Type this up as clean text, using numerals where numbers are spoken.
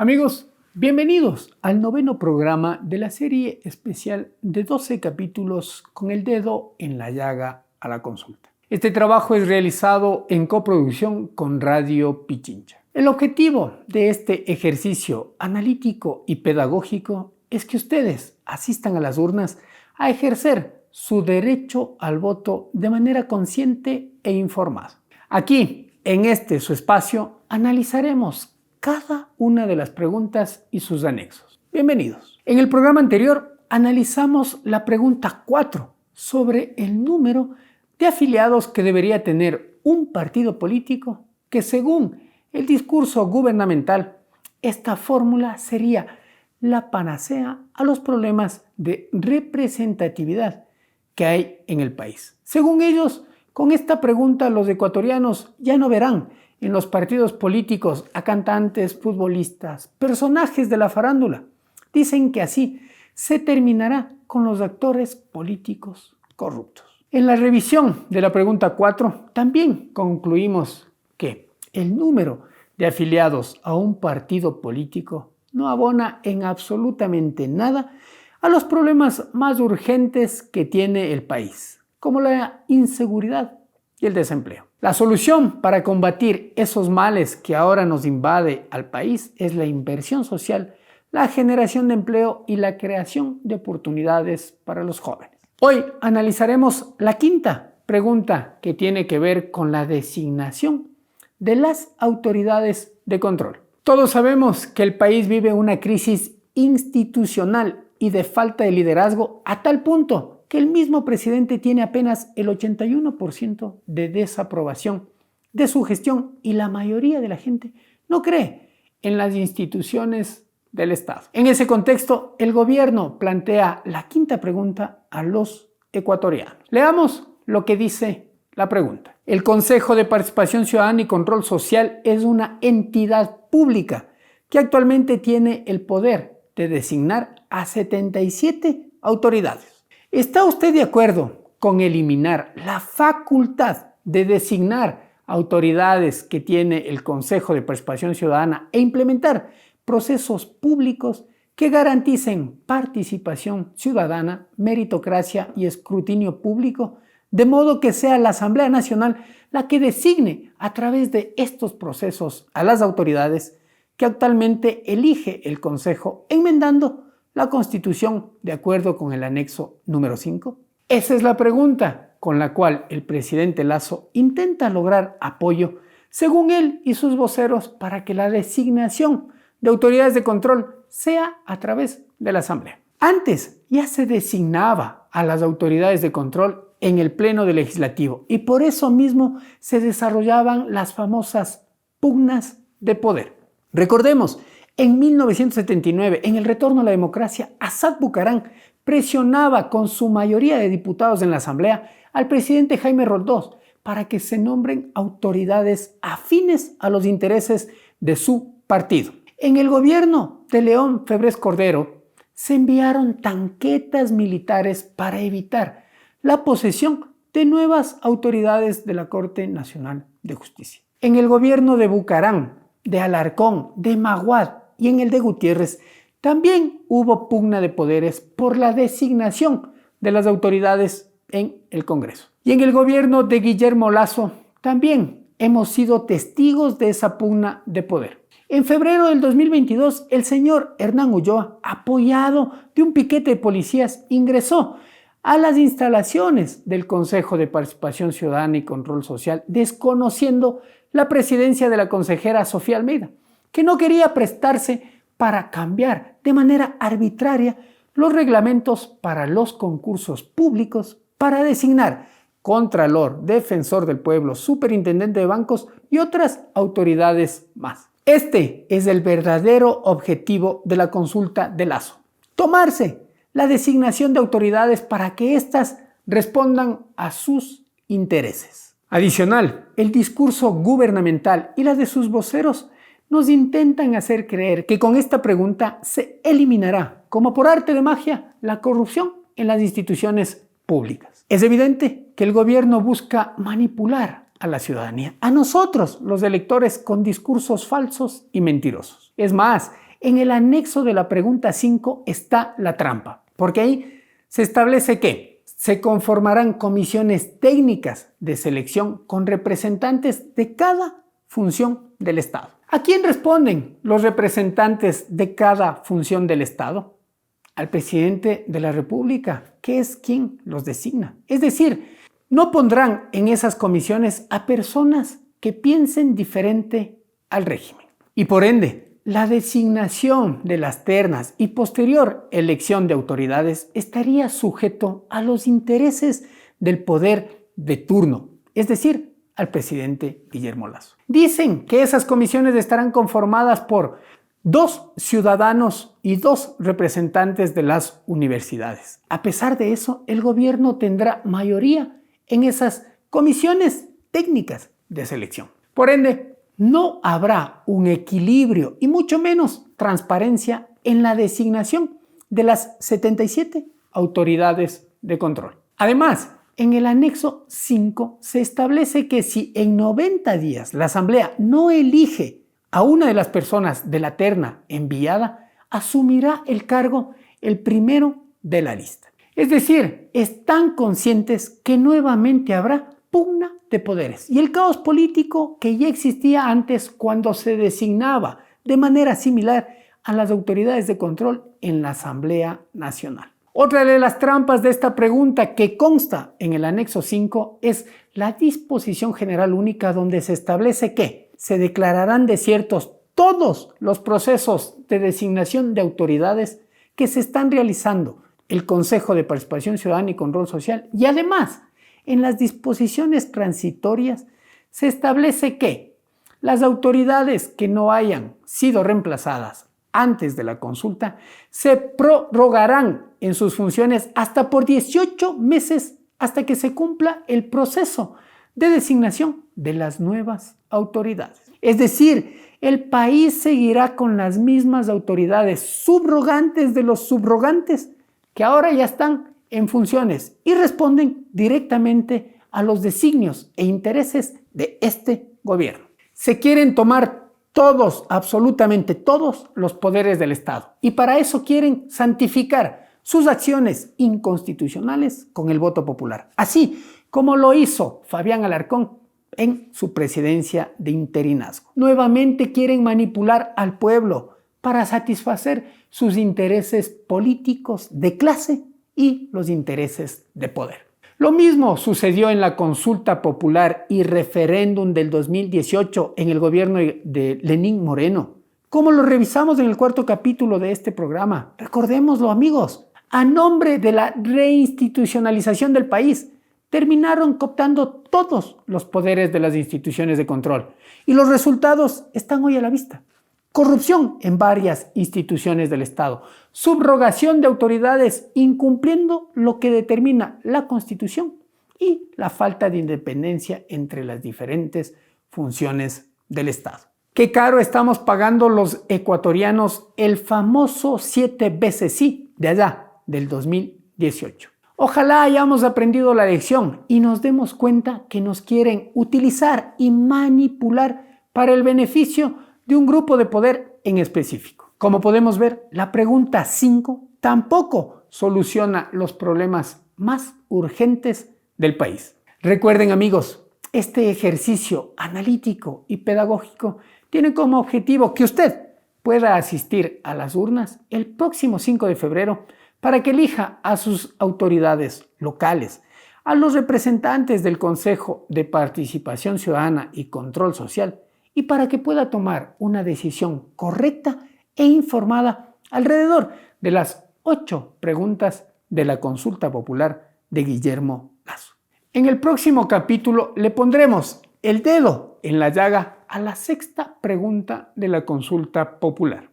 Amigos, bienvenidos al 9º programa de la serie especial de 12 capítulos con el dedo en la llaga a la consulta. Este trabajo es realizado en coproducción con Radio Pichincha. El objetivo de este ejercicio analítico y pedagógico es que ustedes asistan a las urnas a ejercer su derecho al voto de manera consciente e informada. Aquí, en este su espacio, analizaremos cada una de las preguntas y sus anexos. Bienvenidos. En el programa anterior analizamos la pregunta 4 sobre el número de afiliados que debería tener un partido político que, según el discurso gubernamental, esta fórmula sería la panacea a los problemas de representatividad que hay en el país. Según ellos, con esta pregunta los ecuatorianos ya no verán en los partidos políticos a cantantes, futbolistas, personajes de la farándula. Dicen que así se terminará con los actores políticos corruptos. En la revisión de la pregunta 4 también concluimos que el número de afiliados a un partido político no abona en absolutamente nada a los problemas más urgentes que tiene el país, como la inseguridad y el desempleo. La solución para combatir esos males que ahora nos invade al país es la inversión social, la generación de empleo y la creación de oportunidades para los jóvenes. Hoy analizaremos la quinta pregunta que tiene que ver con la designación de las autoridades de control. Todos sabemos que el país vive una crisis institucional y de falta de liderazgo a tal punto que el mismo presidente tiene apenas el 81% de desaprobación de su gestión y la mayoría de la gente no cree en las instituciones del Estado. En ese contexto, el gobierno plantea la quinta pregunta a los ecuatorianos. Leamos lo que dice la pregunta. El Consejo de Participación Ciudadana y Control Social es una entidad pública que actualmente tiene el poder de designar a 77 autoridades. ¿Está usted de acuerdo con eliminar la facultad de designar autoridades que tiene el Consejo de Participación Ciudadana e implementar procesos públicos que garanticen participación ciudadana, meritocracia y escrutinio público, de modo que sea la Asamblea Nacional la que designe a través de estos procesos a las autoridades que actualmente elige el Consejo, enmendando la Constitución de acuerdo con el anexo número 5? Esa es la pregunta con la cual el presidente Lasso intenta lograr apoyo, según él y sus voceros, para que la designación de autoridades de control sea a través de la Asamblea. Antes ya se designaba a las autoridades de control en el Pleno del Legislativo y por eso mismo se desarrollaban las famosas pugnas de poder. Recordemos, en 1979, en el retorno a la democracia, Assad Bucarán presionaba con su mayoría de diputados en la Asamblea al presidente Jaime Roldós para que se nombren autoridades afines a los intereses de su partido. En el gobierno de León Febres Cordero se enviaron tanquetas militares para evitar la posesión de nuevas autoridades de la Corte Nacional de Justicia. En el gobierno de Bucarán, de Alarcón, de Maguad y en el de Gutiérrez también hubo pugna de poderes por la designación de las autoridades en el Congreso. Y en el gobierno de Guillermo Lasso también hemos sido testigos de esa pugna de poder. En febrero del 2022, el señor Hernán Ulloa, apoyado de un piquete de policías, ingresó a las instalaciones del Consejo de Participación Ciudadana y Control Social, desconociendo la presidencia de la consejera Sofía Almeida, que no quería prestarse para cambiar de manera arbitraria los reglamentos para los concursos públicos para designar contralor, defensor del pueblo, superintendente de bancos y otras autoridades más. Este es el verdadero objetivo de la consulta de Lasso: tomarse la designación de autoridades para que éstas respondan a sus intereses. Adicional, el discurso gubernamental y la de sus voceros nos intentan hacer creer que con esta pregunta se eliminará, como por arte de magia, la corrupción en las instituciones públicas. Es evidente que el gobierno busca manipular a la ciudadanía, a nosotros, los electores, con discursos falsos y mentirosos. Es más, en el anexo de la pregunta 5 está la trampa, porque ahí se establece que se conformarán comisiones técnicas de selección con representantes de cada función del Estado. ¿A quién responden los representantes de cada función del Estado? Al presidente de la República, que es quien los designa. Es decir, no pondrán en esas comisiones a personas que piensen diferente al régimen. Y por ende, la designación de las ternas y posterior elección de autoridades estaría sujeto a los intereses del poder de turno, es decir, al presidente Guillermo Lasso. Dicen que esas comisiones estarán conformadas por 2 ciudadanos y 2 representantes de las universidades. A pesar de eso, el gobierno tendrá mayoría en esas comisiones técnicas de selección. Por ende, no habrá un equilibrio y mucho menos transparencia en la designación de las 77 autoridades de control. Además, en el anexo 5 se establece que si en 90 días la Asamblea no elige a una de las personas de la terna enviada, asumirá el cargo el primero de la lista. Es decir, están conscientes que nuevamente habrá pugna de poderes y el caos político que ya existía antes cuando se designaba de manera similar a las autoridades de control en la Asamblea Nacional. Otra de las trampas de esta pregunta que consta en el anexo 5 es la disposición general única donde se establece que se declararán desiertos todos los procesos de designación de autoridades que se están realizando el Consejo de Participación Ciudadana y Control Social y además en las disposiciones transitorias se establece que las autoridades que no hayan sido reemplazadas antes de la consulta se prorrogarán en sus funciones hasta por 18 meses hasta que se cumpla el proceso de designación de las nuevas autoridades. Es decir, el país seguirá con las mismas autoridades subrogantes de los subrogantes que ahora ya están en funciones y responden directamente a los designios e intereses de este gobierno. Se quieren tomar todos, absolutamente todos, los poderes del Estado y para eso quieren santificar sus acciones inconstitucionales con el voto popular, así como lo hizo Fabián Alarcón en su presidencia de interinazgo. Nuevamente quieren manipular al pueblo para satisfacer sus intereses políticos de clase y los intereses de poder. Lo mismo sucedió en la consulta popular y referéndum del 2018 en el gobierno de Lenín Moreno. Como lo revisamos en el 4º capítulo de este programa, recordémoslo amigos, a nombre de la reinstitucionalización del país, terminaron cooptando todos los poderes de las instituciones de control y los resultados están hoy a la vista. Corrupción en varias instituciones del Estado, subrogación de autoridades incumpliendo lo que determina la Constitución y la falta de independencia entre las diferentes funciones del Estado. Qué caro estamos pagando los ecuatorianos el famoso 7 veces sí de allá del 2018. Ojalá hayamos aprendido la lección y nos demos cuenta que nos quieren utilizar y manipular para el beneficio de un grupo de poder en específico. Como podemos ver, la pregunta 5 tampoco soluciona los problemas más urgentes del país. Recuerden amigos, este ejercicio analítico y pedagógico tiene como objetivo que usted pueda asistir a las urnas el próximo 5 de febrero para que elija a sus autoridades locales, a los representantes del Consejo de Participación Ciudadana y Control Social y para que pueda tomar una decisión correcta e informada alrededor de las 8 preguntas de la consulta popular de Guillermo Lasso. En el próximo capítulo le pondremos el dedo en la llaga a la 6ª pregunta de la consulta popular.